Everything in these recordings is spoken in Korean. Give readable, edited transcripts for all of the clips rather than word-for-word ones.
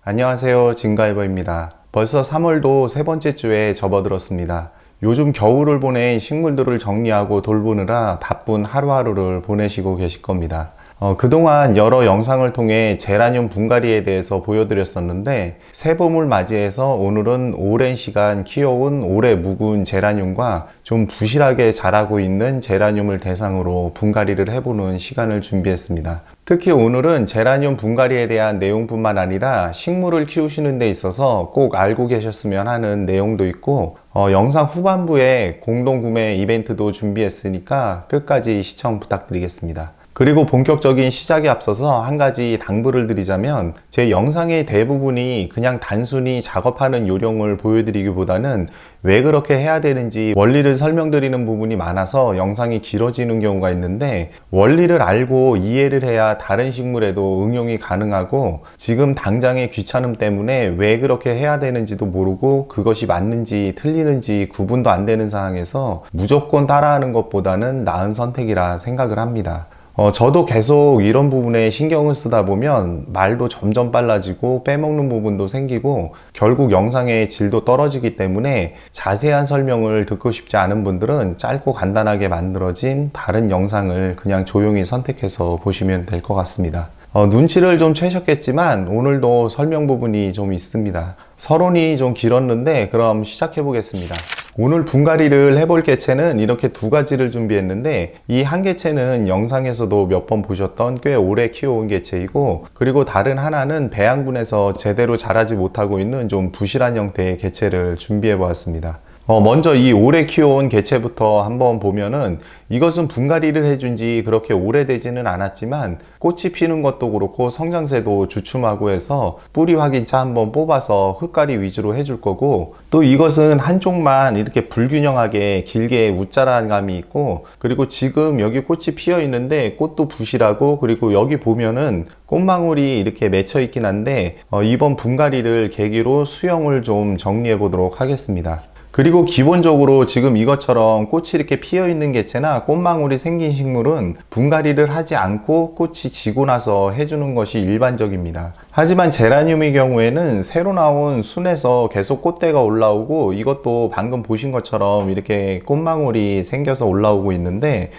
안녕하세요, 진가이버입니다. 벌써 3월도 세 번째 주에 접어들었습니다. 요즘 겨울을 보낸 식물들을 정리하고 돌보느라 바쁜 하루하루를 보내시고 계실 겁니다. 그동안 여러 영상을 통해 제라늄 분갈이에 대해서 보여드렸었는데, 새봄을 맞이해서 오늘은 오랜 시간 키워온 오래 묵은 제라늄과 좀 부실하게 자라고 있는 제라늄을 대상으로 분갈이를 해보는 시간을 준비했습니다. 특히 오늘은 제라늄 분갈이에 대한 내용뿐만 아니라 식물을 키우시는 데 있어서 꼭 알고 계셨으면 하는 내용도 있고, 영상 후반부에 공동구매 이벤트도 준비했으니까 끝까지 시청 부탁드리겠습니다. 그리고 본격적인 시작에 앞서서 한 가지 당부를 드리자면, 제 영상의 대부분이 그냥 단순히 작업하는 요령을 보여드리기보다는 왜 그렇게 해야 되는지 원리를 설명드리는 부분이 많아서 영상이 길어지는 경우가 있는데, 원리를 알고 이해를 해야 다른 식물에도 응용이 가능하고, 지금 당장의 귀찮음 때문에 왜 그렇게 해야 되는지도 모르고 그것이 맞는지 틀리는지 구분도 안 되는 상황에서 무조건 따라하는 것보다는 나은 선택이라 생각을 합니다. 저도 계속 이런 부분에 신경을 쓰다 보면 말도 점점 빨라지고 빼먹는 부분도 생기고 결국 영상의 질도 떨어지기 때문에 자세한 설명을 듣고 싶지 않은 분들은 짧고 간단하게 만들어진 다른 영상을 그냥 조용히 선택해서 보시면 될 것 같습니다. 눈치를 좀 채셨겠지만 오늘도 설명 부분이 좀 있습니다. 서론이 좀 길었는데 그럼 시작해 보겠습니다. 오늘 분갈이를 해볼 개체는 이렇게 두 가지를 준비했는데, 이 한 개체는 영상에서도 몇 번 보셨던 꽤 오래 키워온 개체이고, 그리고 다른 하나는 배양분에서 제대로 자라지 못하고 있는 좀 부실한 형태의 개체를 준비해 보았습니다. 먼저 이 오래 키워온 개체부터 한번 보면은, 이것은 분갈이를 해준 지 그렇게 오래되지는 않았지만 꽃이 피는 것도 그렇고 성장세도 주춤하고 해서 뿌리 확인차 한번 뽑아서 흙갈이 위주로 해줄 거고, 또 이것은 한쪽만 이렇게 불균형하게 길게 웃자란 감이 있고, 그리고 지금 여기 꽃이 피어 있는데 꽃도 부실하고, 그리고 여기 보면은 꽃망울이 이렇게 맺혀 있긴 한데 이번 분갈이를 계기로 수영을 좀 정리해 보도록 하겠습니다. 그리고 기본적으로 지금 이것처럼 꽃이 이렇게 피어 있는 개체나 꽃망울이 생긴 식물은 분갈이를 하지 않고 꽃이 지고 나서 해주는 것이 일반적입니다. 하지만 제라늄의 경우에는 새로 나온 순에서 계속 꽃대가 올라오고, 이것도 방금 보신 것처럼 이렇게 꽃망울이 생겨서 올라오고 있는데,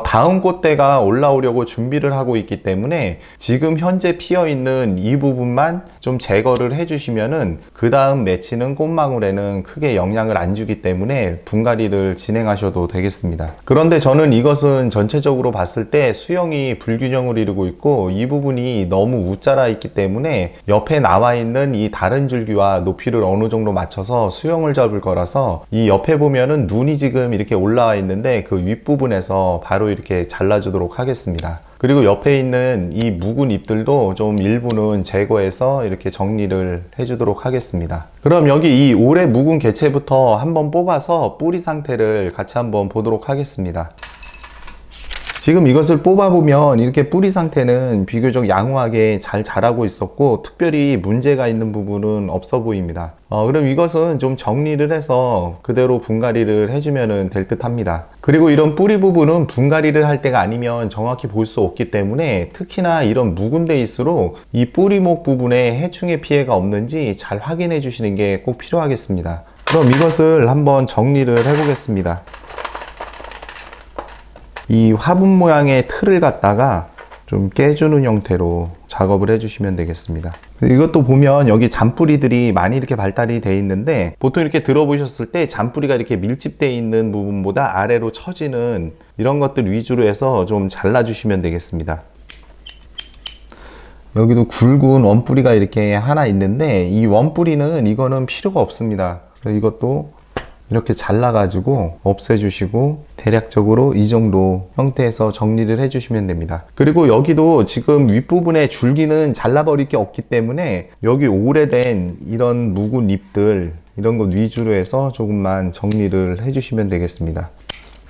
다음 꽃대가 올라오려고 준비를 하고 있기 때문에 지금 현재 피어 있는 이 부분만 좀 제거를 해주시면은 그 다음 맺히는 꽃망울에는 크게 영향을 안 주기 때문에 분갈이를 진행하셔도 되겠습니다. 그런데 저는 이것은 전체적으로 봤을 때 수영이 불균형을 이루고 있고, 이 부분이 너무 웃자라 있기 때문에 옆에 나와 있는 이 다른 줄기와 높이를 어느 정도 맞춰서 수영을 잡을 거라서, 이 옆에 보면은 눈이 지금 이렇게 올라와 있는데 그 윗부분에서 바로 이렇게 잘라주도록 하겠습니다. 그리고 옆에 있는 이 묵은 잎들도 좀 일부는 제거해서 이렇게 정리를 해주도록 하겠습니다. 그럼 여기 이 오래 묵은 개체부터 한번 뽑아서 뿌리 상태를 같이 한번 보도록 하겠습니다. 지금 이것을 뽑아보면 이렇게 뿌리 상태는 비교적 양호하게 잘 자라고 있었고, 특별히 문제가 있는 부분은 없어 보입니다. 그럼 이것은 좀 정리를 해서 그대로 분갈이를 해주면 될 듯 합니다. 그리고 이런 뿌리 부분은 분갈이를 할 때가 아니면 정확히 볼 수 없기 때문에, 특히나 이런 묵은 데일수록 이 뿌리목 부분에 해충의 피해가 없는지 잘 확인해 주시는 게 꼭 필요하겠습니다. 그럼 이것을 한번 정리를 해보겠습니다. 이 화분 모양의 틀을 갖다가 좀 깨주는 형태로 작업을 해주시면 되겠습니다. 이것도 보면 여기 잔뿌리들이 많이 이렇게 발달이 돼 있는데, 보통 이렇게 들어보셨을 때 잔뿌리가 이렇게 밀집되어 있는 부분보다 아래로 처지는 이런 것들 위주로 해서 좀 잘라주시면 되겠습니다. 여기도 굵은 원뿌리가 이렇게 하나 있는데, 이 원뿌리는 이거는 필요가 없습니다. 이것도 이렇게 잘라가지고 없애주시고 대략적으로 이 정도 형태에서 정리를 해주시면 됩니다. 그리고 여기도 지금 윗부분에 줄기는 잘라버릴 게 없기 때문에 여기 오래된 이런 묵은 잎들, 이런 것 위주로 해서 조금만 정리를 해주시면 되겠습니다.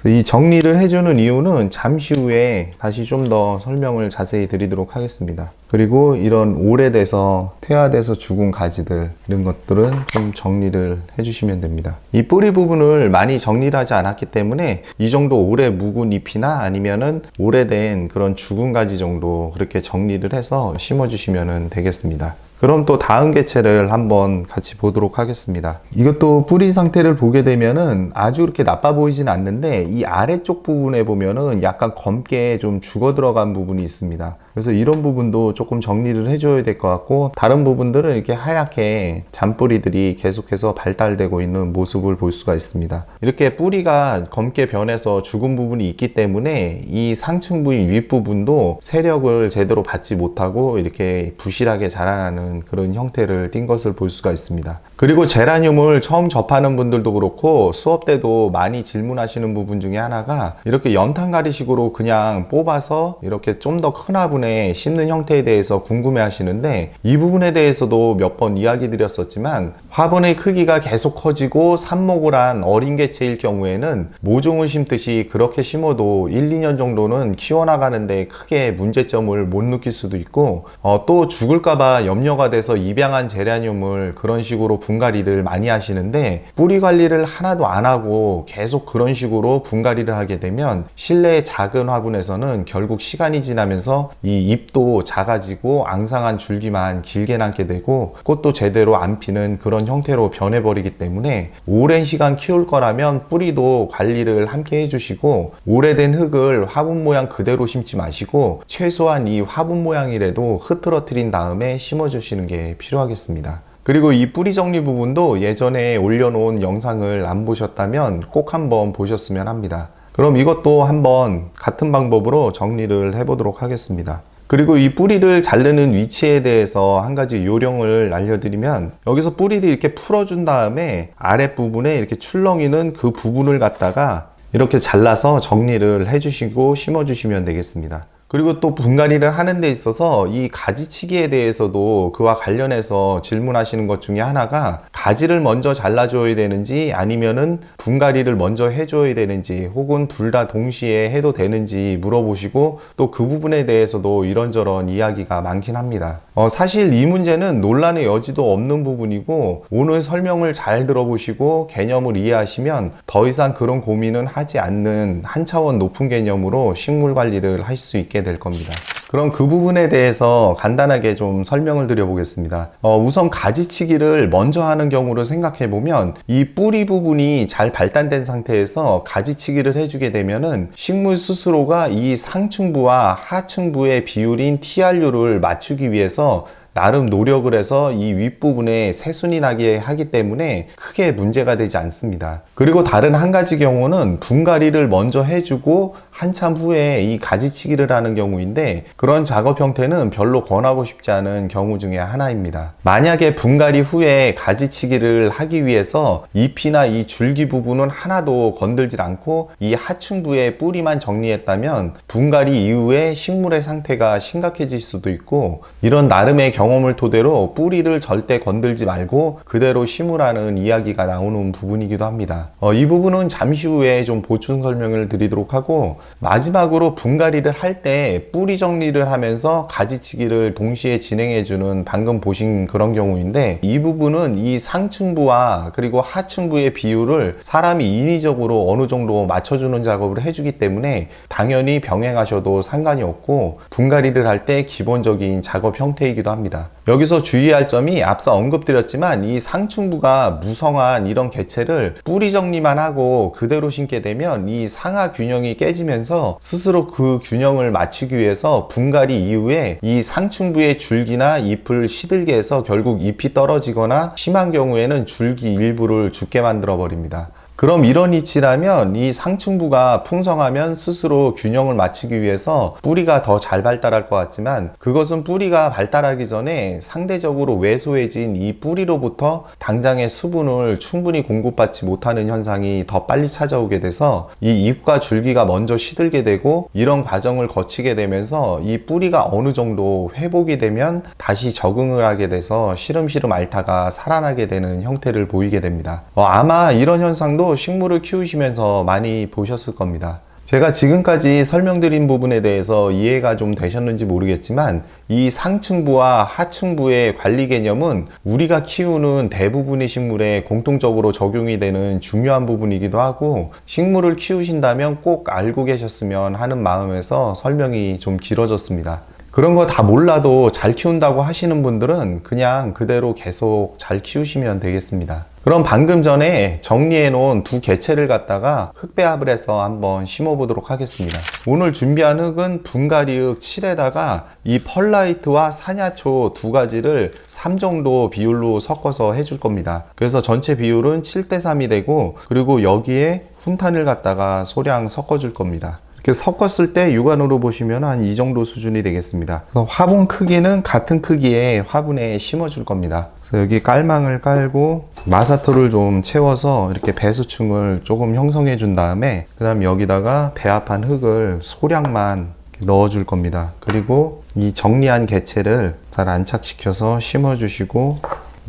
이 정리를 해주는 이유는 잠시 후에 다시 좀 더 설명을 자세히 드리도록 하겠습니다. 그리고 이런 오래돼서 퇴화돼서 죽은 가지들, 이런 것들은 좀 정리를 해주시면 됩니다. 이 뿌리 부분을 많이 정리를 하지 않았기 때문에 이 정도 오래 묵은 잎이나 아니면은 오래된 그런 죽은 가지 정도 그렇게 정리를 해서 심어주시면 되겠습니다. 그럼 또 다음 개체를 한번 같이 보도록 하겠습니다. 이것도 뿌리 상태를 보게 되면은 아주 그렇게 나빠 보이진 않는데 이 아래쪽 부분에 보면은 약간 검게 좀 죽어 들어간 부분이 있습니다. 그래서 이런 부분도 조금 정리를 해줘야 될 것 같고, 다른 부분들은 이렇게 하얗게 잔뿌리들이 계속해서 발달되고 있는 모습을 볼 수가 있습니다. 이렇게 뿌리가 검게 변해서 죽은 부분이 있기 때문에 이 상층 부위 윗부분도 세력을 제대로 받지 못하고 이렇게 부실하게 자라나는 그런 형태를 띈 것을 볼 수가 있습니다. 그리고 제라늄을 처음 접하는 분들도 그렇고 수업 때도 많이 질문하시는 부분 중에 하나가 이렇게 연탄가리식으로 그냥 뽑아서 이렇게 좀 더 큰 화분에 심는 형태에 대해서 궁금해 하시는데, 이 부분에 대해서도 몇 번 이야기 드렸었지만 화분의 크기가 계속 커지고 삽목을 한 어린 개체일 경우에는 모종을 심듯이 그렇게 심어도 1, 2년 정도는 키워나가는데 크게 문제점을 못 느낄 수도 있고, 또 죽을까봐 염려가 돼서 입양한 제라늄을 그런 식으로 분갈이를 많이 하시는데, 뿌리 관리를 하나도 안 하고 계속 그런 식으로 분갈이를 하게 되면 실내의 작은 화분에서는 결국 시간이 지나면서 이 잎도 작아지고 앙상한 줄기만 길게 남게 되고 꽃도 제대로 안 피는 그런 형태로 변해버리기 때문에, 오랜 시간 키울 거라면 뿌리도 관리를 함께 해주시고 오래된 흙을 화분 모양 그대로 심지 마시고 최소한 이 화분 모양이라도 흐트러뜨린 다음에 심어주시는 게 필요하겠습니다. 그리고 이 뿌리 정리 부분도 예전에 올려놓은 영상을 안 보셨다면 꼭 한번 보셨으면 합니다. 그럼 이것도 한번 같은 방법으로 정리를 해보도록 하겠습니다. 그리고 이 뿌리를 자르는 위치에 대해서 한 가지 요령을 알려드리면, 여기서 뿌리를 이렇게 풀어준 다음에 아랫부분에 이렇게 출렁이는 그 부분을 갖다가 이렇게 잘라서 정리를 해주시고 심어주시면 되겠습니다. 그리고 또 분갈이를 하는 데 있어서 이 가지치기에 대해서도 그와 관련해서 질문하시는 것 중에 하나가, 가지를 먼저 잘라줘야 되는지 아니면은 분갈이를 먼저 해줘야 되는지, 혹은 둘 다 동시에 해도 되는지 물어보시고, 또 그 부분에 대해서도 이런저런 이야기가 많긴 합니다. 사실 이 문제는 논란의 여지도 없는 부분이고, 오늘 설명을 잘 들어보시고 개념을 이해하시면 더 이상 그런 고민은 하지 않는 한 차원 높은 개념으로 식물 관리를 하실 수 있게 될 겁니다. 그럼 그 부분에 대해서 간단하게 좀 설명을 드려보겠습니다. 우선 가지치기를 먼저 하는 경우를 생각해 보면, 이 뿌리 부분이 잘 발단된 상태에서 가지치기를 해주게 되면은 식물 스스로가 이 상층부와 하층부의 비율인 TRU를 맞추기 위해서 나름 노력을 해서 이 윗부분에 새순이 나게 하기 때문에 크게 문제가 되지 않습니다. 그리고 다른 한 가지 경우는 분갈이를 먼저 해주고 한참 후에 이 가지치기를 하는 경우인데, 그런 작업 형태는 별로 권하고 싶지 않은 경우 중에 하나입니다. 만약에 분갈이 후에 가지치기를 하기 위해서 잎이나 이 줄기 부분은 하나도 건들지 않고 이 하층부의 뿌리만 정리했다면 분갈이 이후에 식물의 상태가 심각해질 수도 있고, 이런 나름의 경험을 토대로 뿌리를 절대 건들지 말고 그대로 심으라는 이야기가 나오는 부분이기도 합니다. 이 부분은 잠시 후에 좀 보충 설명을 드리도록 하고, 마지막으로 분갈이를 할 때 뿌리 정리를 하면서 가지치기를 동시에 진행해주는, 방금 보신 그런 경우인데, 이 부분은 이 상층부와 그리고 하층부의 비율을 사람이 인위적으로 어느 정도 맞춰주는 작업을 해주기 때문에 당연히 병행하셔도 상관이 없고, 분갈이를 할 때 기본적인 작업 형태이기도 합니다. 여기서 주의할 점이 앞서 언급드렸지만, 이 상층부가 무성한 이런 개체를 뿌리 정리만 하고 그대로 심게 되면 이 상하 균형이 깨지면서 스스로 그 균형을 맞추기 위해서 분갈이 이후에 이 상층부의 줄기나 잎을 시들게 해서 결국 잎이 떨어지거나 심한 경우에는 줄기 일부를 죽게 만들어 버립니다. 그럼 이런 위치라면 이 상층부가 풍성하면 스스로 균형을 맞추기 위해서 뿌리가 더 잘 발달할 것 같지만, 그것은 뿌리가 발달하기 전에 상대적으로 왜소해진 이 뿌리로부터 당장의 수분을 충분히 공급받지 못하는 현상이 더 빨리 찾아오게 돼서 이 잎과 줄기가 먼저 시들게 되고, 이런 과정을 거치게 되면서 이 뿌리가 어느 정도 회복이 되면 다시 적응을 하게 돼서 시름시름 앓다가 살아나게 되는 형태를 보이게 됩니다. 아마 이런 현상도 식물을 키우시면서 많이 보셨을 겁니다. 제가 지금까지 설명드린 부분에 대해서 이해가 좀 되셨는지 모르겠지만, 이 상층부와 하층부의 관리 개념은 우리가 키우는 대부분의 식물에 공통적으로 적용이 되는 중요한 부분이기도 하고, 식물을 키우신다면 꼭 알고 계셨으면 하는 마음에서 설명이 좀 길어졌습니다. 그런 거 다 몰라도 잘 키운다고 하시는 분들은 그냥 그대로 계속 잘 키우시면 되겠습니다. 그럼 방금 전에 정리해 놓은 두 개체를 갖다가 흙배합을 해서 한번 심어 보도록 하겠습니다. 오늘 준비한 흙은 분갈이흙 7에다가 이 펄라이트와 사냐초 두 가지를 3 정도 비율로 섞어서 해줄 겁니다. 그래서 전체 비율은 7대3이 되고, 그리고 여기에 훈탄을 갖다가 소량 섞어 줄 겁니다. 이렇게 섞었을 때 육안으로 보시면 한 이 정도 수준이 되겠습니다. 화분 크기는 같은 크기의 화분에 심어 줄 겁니다. 그래서 여기 깔망을 깔고 마사토를 좀 채워서 이렇게 배수층을 조금 형성해 준 다음에, 그 다음 여기다가 배합한 흙을 소량만 넣어 줄 겁니다. 그리고 이 정리한 개체를 잘 안착시켜서 심어 주시고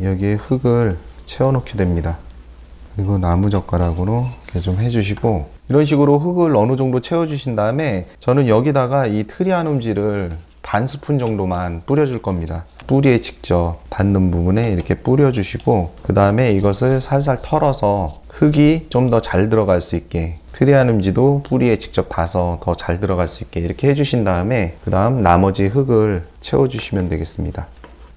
여기에 흙을 채워 놓게 됩니다. 그리고 나무젓가락으로 이렇게 좀 해주시고, 이런 식으로 흙을 어느 정도 채워주신 다음에 저는 여기다가 이 트리아눔지를 반 스푼 정도만 뿌려줄 겁니다. 뿌리에 직접 닿는 부분에 이렇게 뿌려주시고, 그 다음에 이것을 살살 털어서 흙이 좀 더 잘 들어갈 수 있게, 트리아눔지도 뿌리에 직접 닿아서 더 잘 들어갈 수 있게 이렇게 해주신 다음에, 그 다음 나머지 흙을 채워주시면 되겠습니다.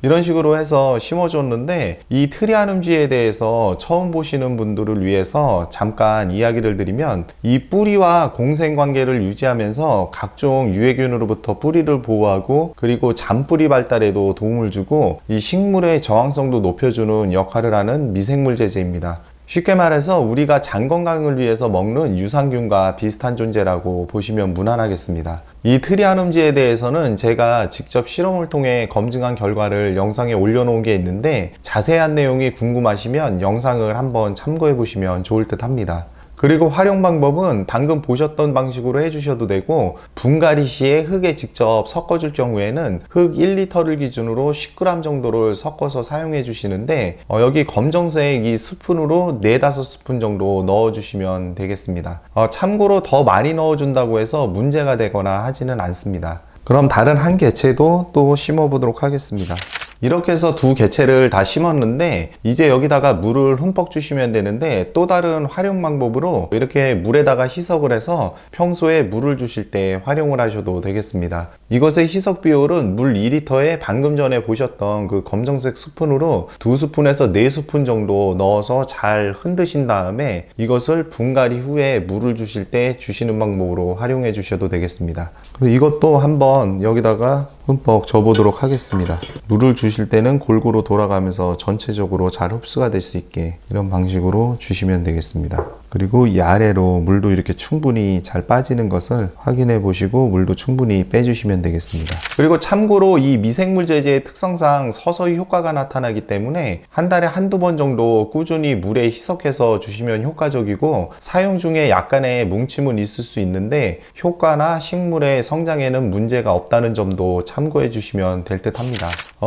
이런 식으로 해서 심어줬는데, 이 트리아눔지에 대해서 처음 보시는 분들을 위해서 잠깐 이야기를 드리면, 이 뿌리와 공생관계를 유지하면서 각종 유해균으로부터 뿌리를 보호하고, 그리고 잔뿌리 발달에도 도움을 주고, 이 식물의 저항성도 높여주는 역할을 하는 미생물 제제입니다. 쉽게 말해서 우리가 장 건강을 위해서 먹는 유산균과 비슷한 존재라고 보시면 무난하겠습니다. 이 트리아눔지에 대해서는 제가 직접 실험을 통해 검증한 결과를 영상에 올려놓은 게 있는데, 자세한 내용이 궁금하시면 영상을 한번 참고해 보시면 좋을 듯 합니다. 그리고 활용 방법은 방금 보셨던 방식으로 해주셔도 되고, 분갈이 시에 흙에 직접 섞어줄 경우에는 흙 1리터를 기준으로 10g 정도를 섞어서 사용해 주시는데, 여기 검정색 이 스푼으로 4-5스푼 정도 넣어주시면 되겠습니다. 참고로 더 많이 넣어준다고 해서 문제가 되거나 하지는 않습니다. 그럼 다른 한 개체도 또 심어 보도록 하겠습니다. 이렇게 해서 두 개체를 다 심었는데, 이제 여기다가 물을 흠뻑 주시면 되는데, 또 다른 활용 방법으로 이렇게 물에다가 희석을 해서 평소에 물을 주실 때 활용을 하셔도 되겠습니다. 이것의 희석 비율은 물 2리터에 방금 전에 보셨던 그 검정색 스푼으로 2스푼에서 4스푼 정도 넣어서 잘 흔드신 다음에, 이것을 분갈이 후에 물을 주실 때 주시는 방법으로 활용해 주셔도 되겠습니다. 이것도 한번 여기다가 흠뻑 줘보도록 하겠습니다. 물을 주실 때는 골고루 돌아가면서 전체적으로 잘 흡수가 될 수 있게 이런 방식으로 주시면 되겠습니다. 그리고 이 아래로 물도 이렇게 충분히 잘 빠지는 것을 확인해 보시고 물도 충분히 빼주시면 되겠습니다. 그리고 참고로 이 미생물 제제의 특성상 서서히 효과가 나타나기 때문에 한 달에 한두 번 정도 꾸준히 물에 희석해서 주시면 효과적이고, 사용 중에 약간의 뭉침은 있을 수 있는데 효과나 식물의 성장에는 문제가 없다는 점도 참고해 주시면 될 듯 합니다.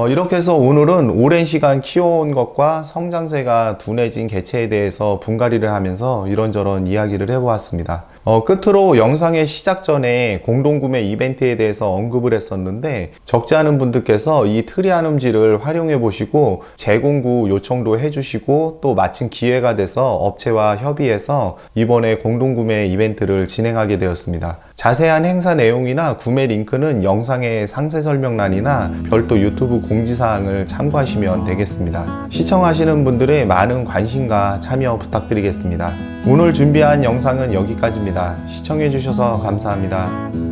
이렇게 해서 오늘은 오랜 시간 키워온 것과 성장세가 둔해진 개체에 대해서 분갈이를 하면서 이런저런 이야기를 해보았습니다. 끝으로 영상의 시작 전에 공동구매 이벤트에 대해서 언급을 했었는데, 적지 않은 분들께서 이 트리아눔지를 활용해 보시고 재공구 요청도 해주시고, 또 마침 기회가 돼서 업체와 협의해서 이번에 공동구매 이벤트를 진행하게 되었습니다. 자세한 행사 내용이나 구매 링크는 영상의 상세 설명란이나 별도 유튜브 공지사항을 참고하시면 되겠습니다. 시청하시는 분들의 많은 관심과 참여 부탁드리겠습니다. 오늘 준비한 영상은 여기까지입니다. 시청해주셔서 감사합니다.